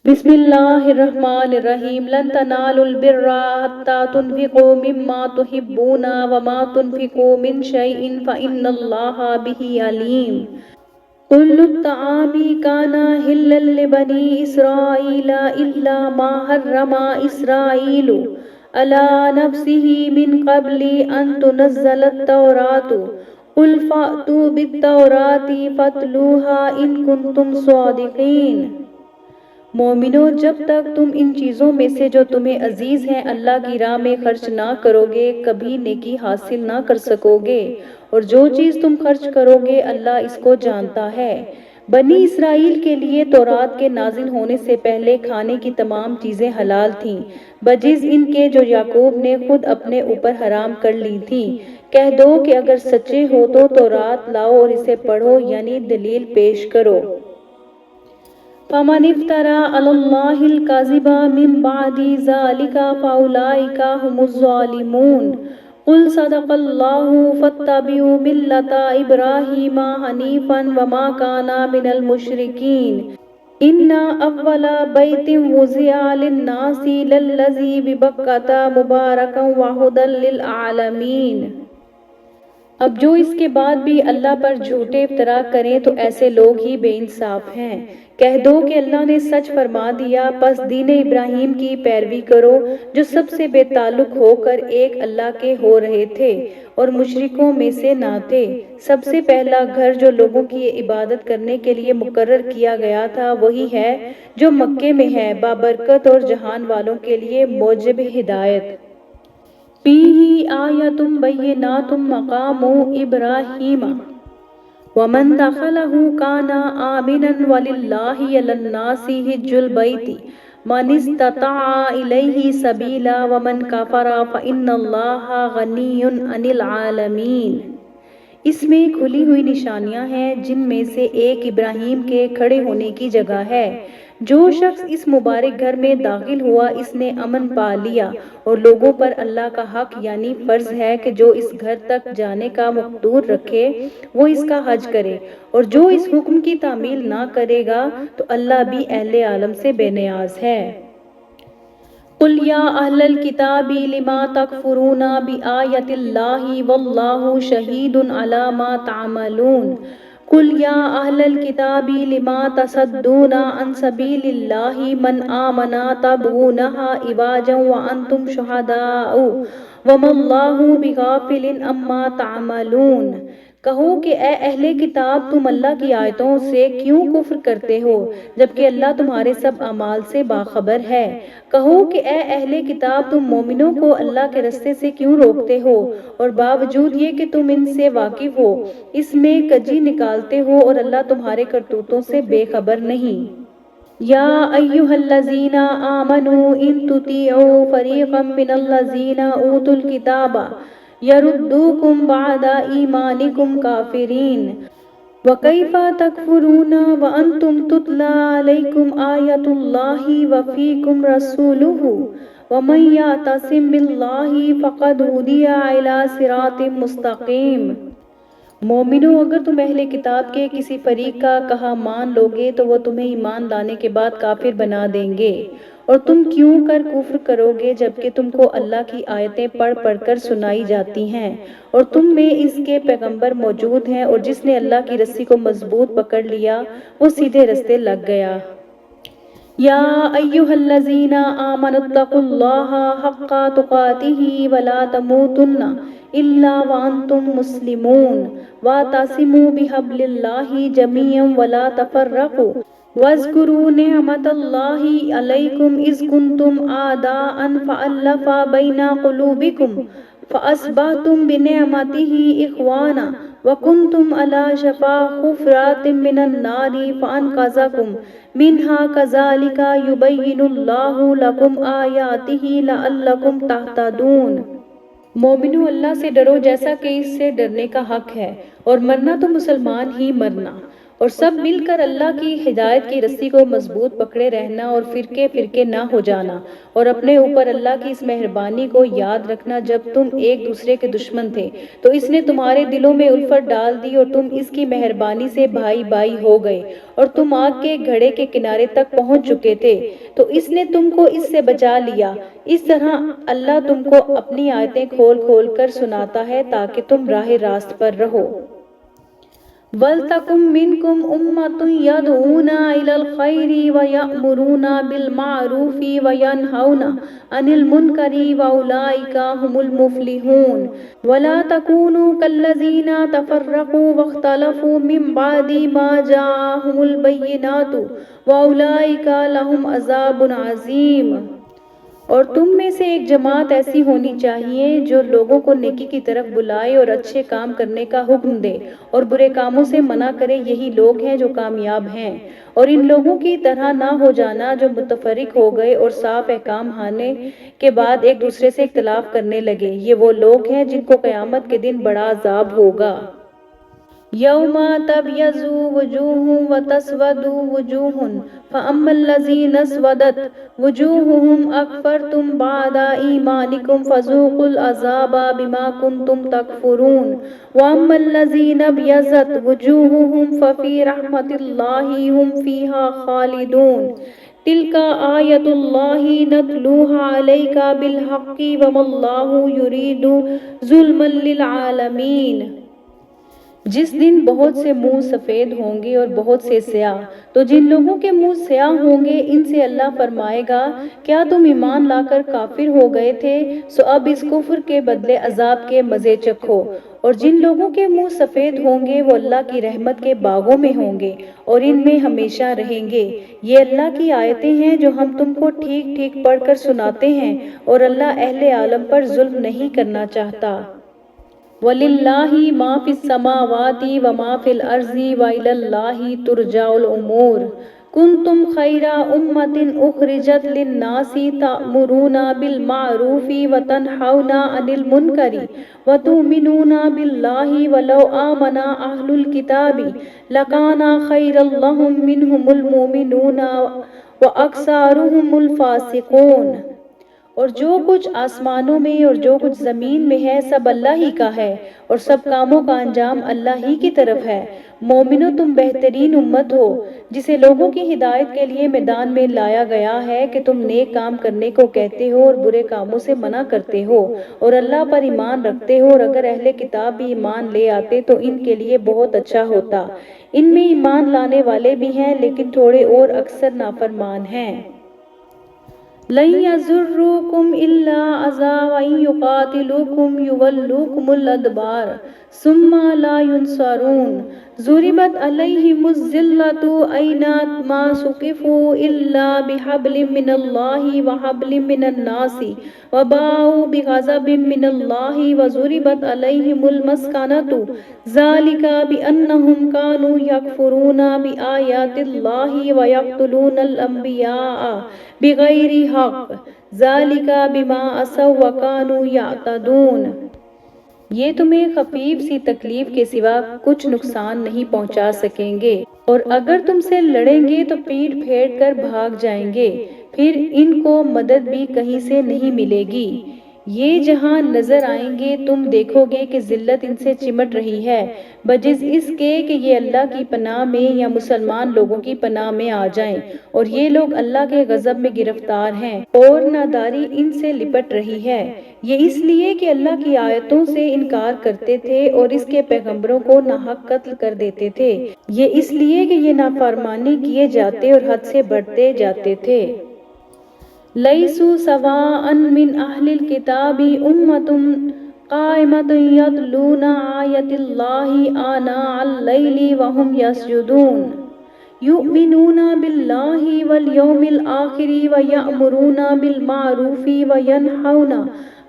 بسم اللہ الرحمن الرحیم لن تنالوا البر حتى تنفقوا مما تحبون وما تنفقوا من شيء فإن الله به عليم كل الطعام كان حلا لبني إسرائيل إلا ما حرم إسرائيل على نفسه من قبل أن تنزل التوراة قل فأتوا بالتوراة فاتلوها إن كنتم صادقين۔ مومنو، جب تک تم ان چیزوں میں سے جو تمہیں عزیز ہیں اللہ کی راہ میں خرچ نہ کرو گے کبھی نیکی حاصل نہ کر سکو گے، اور جو چیز تم خرچ کرو گے اللہ اس کو جانتا ہے۔ بنی اسرائیل کے لیے تورات کے نازل ہونے سے پہلے کھانے کی تمام چیزیں حلال تھیں بجز ان کے جو یعقوب نے خود اپنے اوپر حرام کر لی تھیں۔ کہہ دو کہ اگر سچے ہو تو تورات لاؤ اور اسے پڑھو، یعنی دلیل پیش کرو۔ فَمَنِ افْتَرَىٰ عَلَى اللَّهِ الْكَذِبَ مِن بَعْدِ ذَٰلِكَ فَأُولَٰئِكَ هُمُ الظَّالِمُونَ۔ قُلْ صَدَقَ اللَّهُ فَاتَّبِعُوا مِلَّةَ إِبْرَاهِيمَ حَنِيفًا وَمَا كَانَ مِنَ الْمُشْرِكِينَ۔ إِنَّ أَوَّلَ بَيْتٍ وُضِعَ لِلنَّاسِ لَلَّذِي بِبَكَّةَ مُبَارَكًا وَهُدًى لِّلْعَالَمِينَ۔ اب جو اس کے بعد بھی اللہ پر جھوٹے افترا کریں تو ایسے لوگ ہی بے انصاف ہیں۔ کہہ دو کہ اللہ نے سچ فرما دیا، پس دین ابراہیم کی پیروی کرو جو سب سے بے تعلق ہو کر ایک اللہ کے ہو رہے تھے اور مشرکوں میں سے نہ تھے۔ سب سے پہلا گھر جو لوگوں کی عبادت کرنے کے لیے مقرر کیا گیا تھا وہی ہے جو مکے میں ہے، بابرکت اور جہان والوں کے لیے موجب ہدایت۔ فِيهِ آيَةٌ بَيِّنَاتٌ مَقَامُ إِبْرَاهِيمَ وَمَن دَخَلَهُ كَانَ آمِنًا وَلِلَّهِ عَلَى النَّاسِ حِجُّ الْبَيْتِ مَنِ اسْتَطَاعَ إِلَيْهِ سَبِيلًا وَمَن كَفَرَ فَإِنَّ اللَّهَ غَنِيٌّ عَنِ الْعَالَمِينَ۔ اس میں کھلی ہوئی نشانیاں ہیں جن میں سے ایک ابراہیم کے کھڑے ہونے کی جگہ ہے۔ جو شخص اس مبارک گھر میں داخل ہوا اس نے امن پا لیا، اور لوگوں پر اللہ کا حق یعنی فرض ہے کہ جو اس گھر تک جانے کا مقدور رکھے وہ اس کا حج کرے، اور جو اس حکم کی تعمیل نہ کرے گا تو اللہ بھی اہل عالم سے بے نیاز ہے۔ قُلْ يَا أَهْلَ الْكِتَابِ لِمَ تَكْفُرُونَ بِآيَاتِ اللَّهِ وَاللَّهُ شَهِيدٌ عَلَىٰ مَا تَعْمَلُونَ۔ قُلْ يَا أَهْلَ الْكِتَابِ لِمَ تَصُدُّونَ عَن سَبِيلِ اللَّهِ مَنْ آمَنَ تَبْغُونَهَا عِوَجًا وَأَنْتُمْ شُهَدَاءُ وَمَا اللَّهُ بِغَافِلٍ عَمَّا تَعْمَلُونَ۔ کہو کہ اے اہل کتاب تم اللہ کی آیتوں سے کیوں کفر کرتے ہو جبکہ اللہ تمہارے سب اعمال سے باخبر ہے۔ کہو کہ اے اہل کتاب تم مومنوں کو اللہ کے رستے سے کیوں روکتے ہو اور باوجود یہ کہ تم ان سے واقف ہو اس میں کجی نکالتے ہو اور اللہ تمہارے کرتوتوں سے بے خبر نہیں۔ یا ایھا الذین آمنوا ان تطیعوا فریقا من الذین اوتوا الکتاب یردوکم بعد ایمانکم کافرین۔ وَكَيْفَ تَكْفُرُونَ وَأَنْتُمْ تُتْلَىٰ عَلَيْكُمْ آيَاتُ اللَّهِ وَفِيكُمْ رَسُولُهُ وَمَن يَعْتَصِم بِاللَّهِ فَقَدْ هُدِیَ إِلَىٰ صِرَاطٍ مُّسْتَقِیمٍ۔ مومنو، اگر تم اہل کتاب کے کسی فریق کا کہا مان لو گے تو وہ تمہیں ایمان لانے کے بعد کافر بنا دیں گے، اور تم کیوں کر کفر کرو گے جبکہ تم کو اللہ کی آیتیں پڑھ پڑھ کر سنائی جاتی ہیں اور تم میں اس کے پیغمبر موجود ہیں، اور جس نے اللہ کی رسی کو مضبوط پکڑ لیا وہ سیدھے رستے لگ گیا۔ یا ایھا الذین آمنوا اتقوا اللہ حق تقاتہ ولا تموتن الا وانتم مسلمون واعتصموا بحبل اللہ جميعا ولا تفرقوا واذکروا نعمت اللہ علیکم اذ کنتم اعداء فألف بین قلوبکم فأصبحتم بنعمتہ اخوانا وکنتم علی شفا حفرۃ من النار فانقذکم منہا کذالک یبین اللہ لکم آیاتہ لعلکم تہتدون۔ مومنو، اللہ سے ڈرو جیسا کہ اس سے ڈرنے کا حق ہے، اور مرنا تو مسلمان ہی مرنا، اور سب مل کر اللہ کی ہدایت کی رسی کو مضبوط پکڑے رہنا اور فرقے فرقے نہ ہو جانا، اور اپنے اوپر اللہ کی اس مہربانی کو یاد رکھنا جب تم ایک دوسرے کے دشمن تھے تو اس نے تمہارے دلوں میں الفت ڈال دی اور تم اس کی مہربانی سے بھائی بھائی ہو گئے، اور تم آگ کے گھڑے کے کنارے تک پہنچ چکے تھے تو اس نے تم کو اس سے بچا لیا۔ اس طرح اللہ تم کو اپنی آیتیں کھول کھول کر سناتا ہے تاکہ تم راہ راست پر رہو۔ وَلْتَكُن مِّنكُمْ أُمَّةٌ يَدْعُونَ إِلَى الْخَيْرِ وَيَأْمُرُونَ بِالْمَعْرُوفِ وَيَنْهَوْنَ عَنِ الْمُنكَرِ وَأُولَٰئِكَ هُمُ الْمُفْلِحُونَ وَلَا تَكُونُوا كَالَّذِينَ تَفَرَّقُوا وَاخْتَلَفُوا مِن بَعْدِ مَا جَاءَهُمُ الْبَيِّنَاتُ وَأُولَٰئِكَ لَهُمْ عَذَابٌ عَظِيمٌ۔ اور تم میں سے ایک جماعت ایسی ہونی چاہیے جو لوگوں کو نیکی کی طرف بلائے اور اچھے کام کرنے کا حکم دے اور برے کاموں سے منع کرے، یہی لوگ ہیں جو کامیاب ہیں۔ اور ان لوگوں کی طرح نہ ہو جانا جو متفرق ہو گئے اور صاف احکام آنے کے بعد ایک دوسرے سے اختلاف کرنے لگے، یہ وہ لوگ ہیں جن کو قیامت کے دن بڑا عذاب ہوگا۔ یوم تبیض وجوہ وتسود وجوہ فاما الذین اسودت وجوہہم اکفرتم بعد ایمانکم فذوقوا العذاب بما کنتم تکفرون واما الذین ابیضت وجوہہم ففی رحمت اللہ ہم فیہا خالدون تلک آیت اللہ نتلوہا علیک بالحق وما اللہ یرید ظلما للعالمین۔ جس دن بہت سے منہ سفید ہوں گے اور بہت سے سیاہ، تو جن لوگوں کے منہ سیاہ ہوں گے ان سے اللہ فرمائے گا کیا تم ایمان لا کر کافر ہو گئے تھے، سو اب اس کفر کے بدلے عذاب کے مزے چکھو۔ اور جن لوگوں کے منہ سفید ہوں گے وہ اللہ کی رحمت کے باغوں میں ہوں گے اور ان میں ہمیشہ رہیں گے۔ یہ اللہ کی آیتیں ہیں جو ہم تم کو ٹھیک ٹھیک پڑھ کر سناتے ہیں، اور اللہ اہل عالم پر ظلم نہیں کرنا چاہتا۔ وَلِلَّهِ مَا فِي السَّمَاوَاتِ وَمَا فِي الْأَرْضِ وَإِلَى اللَّهِ تُرْجَعُ الْأُمُورُ كُنْتُمْ خَيْرَ أُمَّةٍ أُخْرِجَتْ لِلنَّاسِ تَأْمُرُونَ بِالْمَعْرُوفِ وَتَنْهَوْنَ عَنِ الْمُنكَرِ وَتُؤْمِنُونَ بِاللَّهِ وَلَوْ آمَنَ أَهْلُ الْكِتَابِ لَكَانَ خَيْرًا لَهُم مِّنْهُمُ الْمُؤْمِنُونَ وَأَكْثَرُهُمُ الْفَاسِقُونَ۔ اور جو کچھ آسمانوں میں اور جو کچھ زمین میں ہے سب اللہ ہی کا ہے، اور سب کاموں کا انجام اللہ ہی کی طرف ہے۔ مومنو، تم بہترین امت ہو جسے لوگوں کی ہدایت کے لیے میدان میں لایا گیا ہے کہ تم نیک کام کرنے کو کہتے ہو اور برے کاموں سے منع کرتے ہو اور اللہ پر ایمان رکھتے ہو، اور اگر اہل کتاب بھی ایمان لے آتے تو ان کے لیے بہت اچھا ہوتا۔ ان میں ایمان لانے والے بھی ہیں لیکن تھوڑے اور اکثر نافرمان ہیں۔ لَن يَضُرُّوكُمْ إِلَّا أَذًى وَإِن يُقَاتِلُوكُمْ يُوَلُّوكُمُ الْأَدْبَارَ ثُمَّ لَا يُنصَرُونَ ضُرِبَتْ عَلَيْهِمُ الذِّلَّةُ أَيْنَمَا ثُقِفُوا إِلَّا بِحَبْلٍ مِّنَ اللَّهِ وَحَبْلٍ مِّنَ النَّاسِ وَبَاءُوا بِغَضَبٍ مِّنَ اللَّهِ وَضُرِبَتْ عَلَيْهِمُ الْمَسْكَنَةُ ذَلِكَ بِأَنَّهُمْ كَانُوا يَكْفُرُونَ بِآيَاتِ اللَّهِ وَيَقْتُلُونَ الْأَنبِيَاءَ بِغَيْرِ حق ذَلِكَ بِمَا عَصَوا وَكَانُوا يَعْتَدُونَ۔ یہ تمہیں خفیف سی تکلیف کے سوا کچھ نقصان نہیں پہنچا سکیں گے، اور اگر تم سے لڑیں گے تو پیٹ پھیر کر بھاگ جائیں گے، پھر ان کو مدد بھی کہیں سے نہیں ملے گی۔ یہ جہاں نظر آئیں گے تم دیکھو گے کہ ذلت ان سے چمٹ رہی ہے، بجز اس کے کہ یہ اللہ کی پناہ میں یا مسلمان لوگوں کی پناہ میں آ جائیں، اور یہ لوگ اللہ کے غضب میں گرفتار ہیں اور ناداری ان سے لپٹ رہی ہے۔ یہ اس لیے کہ اللہ کی آیتوں سے انکار کرتے تھے اور اس کے پیغمبروں کو ناحق قتل کر دیتے تھے، یہ اس لیے کہ یہ نافرمانی کیے جاتے اور حد سے بڑھتے جاتے تھے۔ لَيْسُوا سَوَاءً مِّنْ أَهْلِ الْكِتَابِ أُمَّةٌ قَائِمَةٌ يَتْلُونَ آيَاتِ اللَّهِ آنَاءَ اللَّيْلِ وَهُمْ يَسْجُدُونَ يُؤْمِنُونَ بِاللَّهِ وَالْيَوْمِ الْآخِرِ وَيَأْمُرُونَ بِالْمَعْرُوفِ وَيَنْهَوْنَ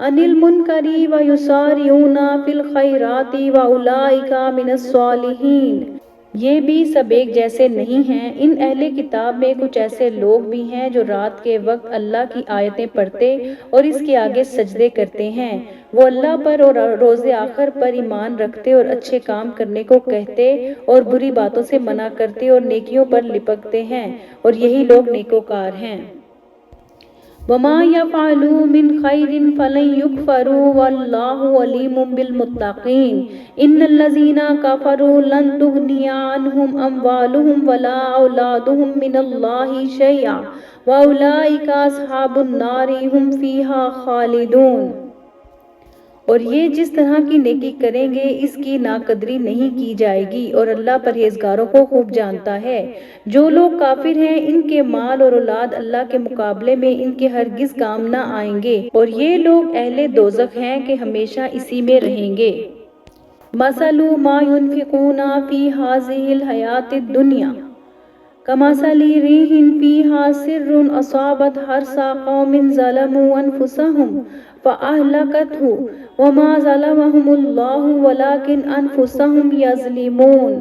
عَنِ الْمُنكَرِ وَيُسَارِعُونَ فِي الْخَيْرَاتِ وَأُولَٰئِكَ مِنَ الصَّالِحِينَ۔ یہ بھی سب ایک جیسے نہیں ہیں۔ ان اہل کتاب میں کچھ ایسے لوگ بھی ہیں جو رات کے وقت اللہ کی آیتیں پڑھتے اور اس کے آگے سجدے کرتے ہیں۔ وہ اللہ پر اور روز آخر پر ایمان رکھتے اور اچھے کام کرنے کو کہتے اور بری باتوں سے منع کرتے اور نیکیوں پر لپکتے ہیں، اور یہی لوگ نیکوکار ہیں۔ وَمَا يَفْعَلُوا مِنْ خَيْرٍ فَلَنْ يُكْفَرُوا وَاللَّهُ عَلِيمٌ بِالْمُتَّقِينَ إِنَّ الَّذِينَ كَفَرُوا لَنْ تُغْنِيَ عَنْهُمْ أَمْوَالُهُمْ وَلَا أَوْلَادُهُمْ مِنَ اللَّهِ شَيْئًا وَأُولَئِكَ أَصْحَابُ النَّارِ هُمْ فِيهَا خَالِدُونَ۔ اور یہ جس طرح کی نیکی کریں گے اس کی ناقدری نہیں کی جائے گی، اور اللہ پرہیزگاروں کو خوب جانتا ہے۔ جو لوگ کافر ہیں ان کے مال اور اولاد اللہ کے مقابلے میں ان کے ہرگز کام نہ آئیں گے، اور یہ لوگ اہل دوزخ ہیں کہ ہمیشہ اسی میں رہیں گے۔ مَثَلُ مَا يُنْفِقُونَ فِي هَٰذِهِ الْحَيَاةِ الدُّنْيَا كَمَثَلِ رِيحٍ فِيهَا سِرٌّ أَصَابَتْ حَرْثَ قَوْمٍ ظَلَمُوا أَنفُسَهُمْ فَأَهْلَكَتْهُ وَمَا ظَلَمَهُمُ اللَّهُ وَلَٰكِنْ أَنفُسَهُمْ يَظْلِمُونَ۔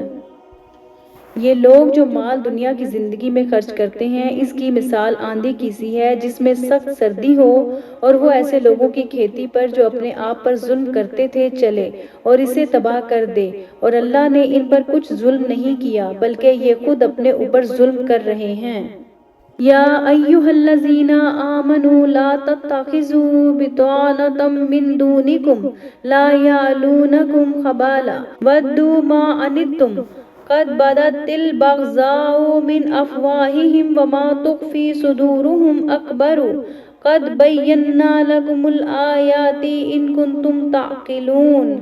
یہ لوگ جو مال دنیا کی زندگی میں خرچ کرتے ہیں اس کی مثال آندھی کی سی ہے جس میں سخت سردی ہو، اور وہ ایسے لوگوں کی کھیتی پر جو اپنے آپ پر ظلم کرتے تھے چلے اور اسے تباہ کر دے، اور اللہ نے ان پر کچھ ظلم نہیں کیا بلکہ یہ خود اپنے اوپر ظلم کر رہے ہیں۔ یا ایھا الذین آمنوا لا تتخذوا بطانة من دونکم لا یعلونکم خبالا ودوا ما عنتم قد بدت البغضاء من افواہہم وما تخفی صدورہم اکبر قد بینا لکم الآیات ان کنتم تعقلون۔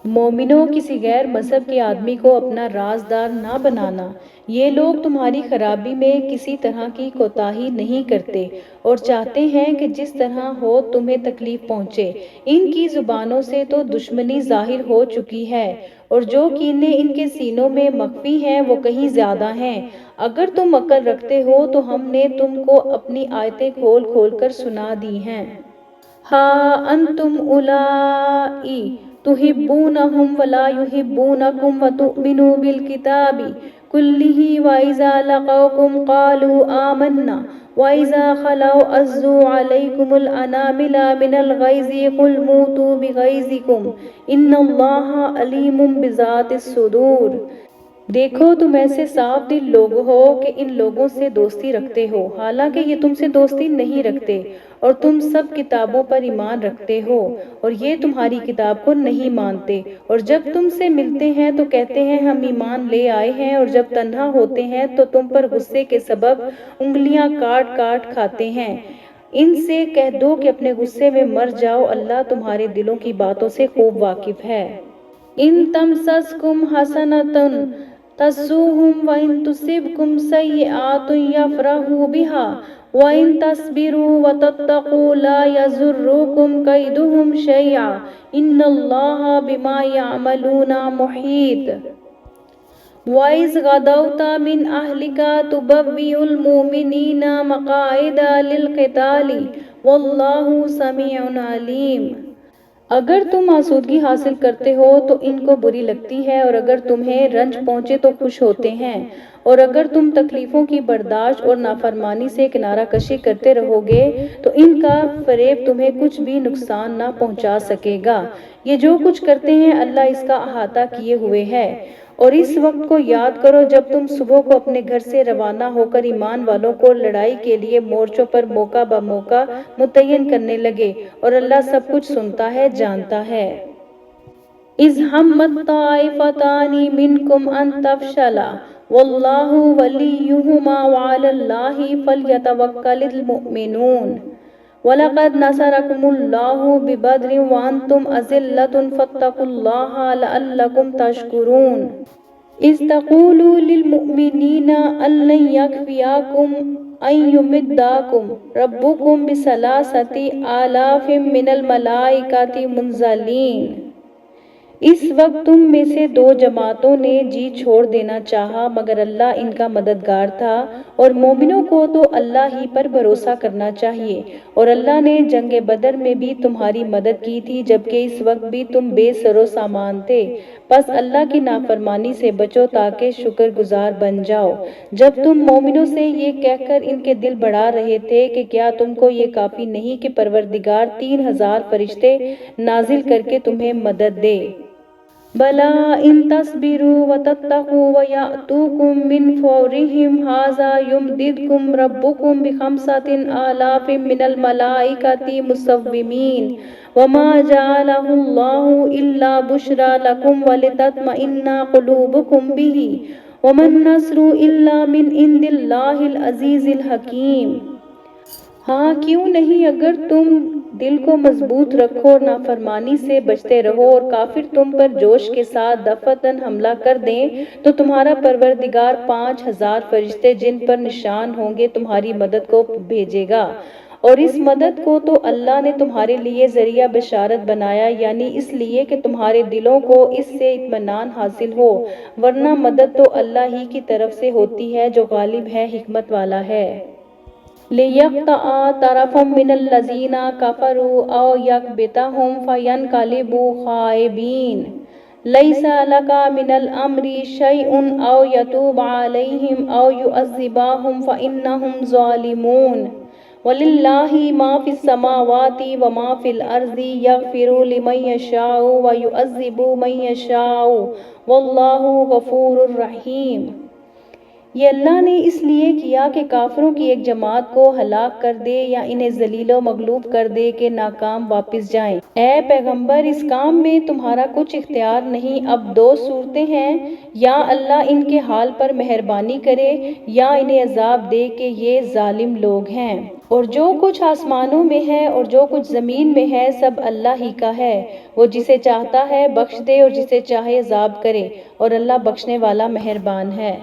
مومنوں، کسی غیر مذہب کے آدمی کو اپنا رازدار نہ بنانا۔ یہ لوگ تمہاری خرابی میں کسی طرح کی کوتاہی نہیں کرتے اور چاہتے ہیں کہ جس طرح ہو تمہیں تکلیف پہنچے۔ ان کی زبانوں سے تو دشمنی ظاہر ہو چکی ہے، اور جو کینے ان کے سینوں میں مخفی ہیں وہ کہیں زیادہ ہیں۔ اگر تم عقل رکھتے ہو تو ہم نے تم کو اپنی آیتیں کھول کھول کر سنا دی ہیں۔ ہا انتم اولائی تحبونہم ولا یحبونکم وتؤمنون بالکتاب کلہ وَإِذَا لَقُوکم قالوا آمنا وَإِذَا خَلَوْا عَضُّوا عَلَيْکم الْأَنَامِلَ مِنَ الْغَیظِ قُلْ مُوتُوا بِغَیظکم إِنَّ اللَّهَ عَلِیمٌ بِذَاتِ الصُّدُورِ۔ دیکھو تم ایسے صاف دل لوگ ہو کہ ان لوگوں سے دوستی رکھتے ہو حالانکہ یہ تم سے دوستی نہیں رکھتے، اور تم سب کتابوں پر ایمان رکھتے ہو اور یہ تمہاری کتاب کو نہیں مانتے، اور جب تم سے ملتے ہیں تو کہتے ہیں ہم ایمان لے آئے ہیں، اور جب تنہا ہوتے ہیں تو تم پر غصے کے سبب انگلیاں کاٹ کاٹ کھاتے ہیں۔ ان سے کہہ دو کہ اپنے غصے میں مر جاؤ، اللہ تمہارے دلوں کی باتوں سے خوب واقف ہے۔ ان تمسسکم حسنۃ تسؤہم وَإِن تصبکم سیئۃ یفرحوا بها وَإِن تصبروا وتتقوا لا یضرکم کیدہم شیئا ان اللہ بما یعملون محیط۔ وَإِذْ غَدَوْتَ مِنْ أَهْلِكَ تُبَوِّئُ الْمُؤْمِنِينَ مَقَاعِدَ لِلْقِتَالِ وَاللَّهُ سَمِيعٌ عَلِيمٌ۔ اگر تم آسودگی حاصل کرتے ہو تو ان کو بری لگتی ہے، اور اگر تمہیں رنج پہنچے تو خوش ہوتے ہیں، اور اگر تم تکلیفوں کی برداشت اور نافرمانی سے کنارہ کشی کرتے رہو گے تو ان کا فریب تمہیں کچھ بھی نقصان نہ پہنچا سکے گا۔ یہ جو کچھ کرتے ہیں اللہ اس کا احاطہ کیے ہوئے ہے۔ اور اس وقت کو یاد کرو جب تم صبح کو اپنے گھر سے روانہ ہو کر ایمان والوں کو لڑائی کے لیے مورچوں پر موقع بہ موقع متعین کرنے لگے، اور اللہ سب کچھ سنتا ہے، جانتا ہے۔ اذ ہمت طائفتان منکم ان تفشلا واللہ ولیہما وعلی اللہ فلیتوکل المؤمنون۔ وَلَقَدْ نَصَرَكُمُ اللَّهُ بِبَدْرٍ وَأَنْتُمْ أَذِلَّةٌ فَاتَّقُوا اللَّهَ لَعَلَّكُمْ تَشْكُرُونَ۔ اذ تقول للمؤمنین ان لن یکفیکم ان یمدکم ربکم بثلاثۃ آلاف من الملائکۃ منزلین۔ اس وقت تم میں سے دو جماعتوں نے جی چھوڑ دینا چاہا مگر اللہ ان کا مددگار تھا، اور مومنوں کو تو اللہ ہی پر بھروسہ کرنا چاہیے۔ اور اللہ نے جنگ بدر میں بھی تمہاری مدد کی تھی جبکہ اس وقت بھی تم بے سر و سامان تھے، پس اللہ کی نافرمانی سے بچو تاکہ شکر گزار بن جاؤ۔ جب تم مومنوں سے یہ کہہ کر ان کے دل بڑھا رہے تھے کہ کیا تم کو یہ کافی نہیں کہ پروردگار 3000 فرشتے نازل کر کے تمہیں مدد دے؟ بلا ان تصبروا وتتقوا ويأتوكم من فورهم هذا يمددكم ربكم بخمسة آلاف من الملائكة مسومين وما جعله الله إلا بشرى لكم ولتطمئن قلوبكم به وما النصر إلا من عند الله العزيز الحكيم۔ ہاں کیوں نہیں، اگر تم دل کو مضبوط رکھو اور نافرمانی سے بچتے رہو اور کافر تم پر جوش کے ساتھ دفعتاً حملہ کر دیں تو تمہارا پروردگار 5000 فرشتے جن پر نشان ہوں گے تمہاری مدد کو بھیجے گا۔ اور اس مدد کو تو اللہ نے تمہارے لیے ذریعہ بشارت بنایا، یعنی اس لیے کہ تمہارے دلوں کو اس سے اطمینان حاصل ہو، ورنہ مدد تو اللہ ہی کی طرف سے ہوتی ہے جو غالب ہے، حکمت والا ہے۔ لِيَقْطَعَ طَرَفًا مِّنَ الَّذِينَ كَفَرُوا أَوْ يَكْبِتَهُمْ فَيَنقَلِبُوا خَائِبِينَ لَيْسَ لَكَ مِنَ الْأَمْرِ شَيْءٌ أَوْ يَتُوبَ عَلَيْهِمْ أَوْ يُعَذِّبَهُمْ فَإِنَّهُمْ ظَالِمُونَ وَلِلَّهِ مَا فِي السَّمَاوَاتِ وَمَا فِي الْأَرْضِ يَغْفِرُ لِمَن يَشَاءُ وَيُعَذِّبُ مَن يَشَاءُ وَاللَّهُ غَفُورٌ رَحِيمٌ۔ یہ اللہ نے اس لیے کیا کہ کافروں کی ایک جماعت کو ہلاک کر دے یا انہیں ذلیل و مغلوب کر دے کہ ناکام واپس جائیں۔ اے پیغمبر، اس کام میں تمہارا کچھ اختیار نہیں۔ اب دو صورتیں ہیں، یا اللہ ان کے حال پر مہربانی کرے یا انہیں عذاب دے کہ یہ ظالم لوگ ہیں۔ اور جو کچھ آسمانوں میں ہے اور جو کچھ زمین میں ہے سب اللہ ہی کا ہے، وہ جسے چاہتا ہے بخش دے اور جسے چاہے عذاب کرے، اور اللہ بخشنے والا مہربان ہے۔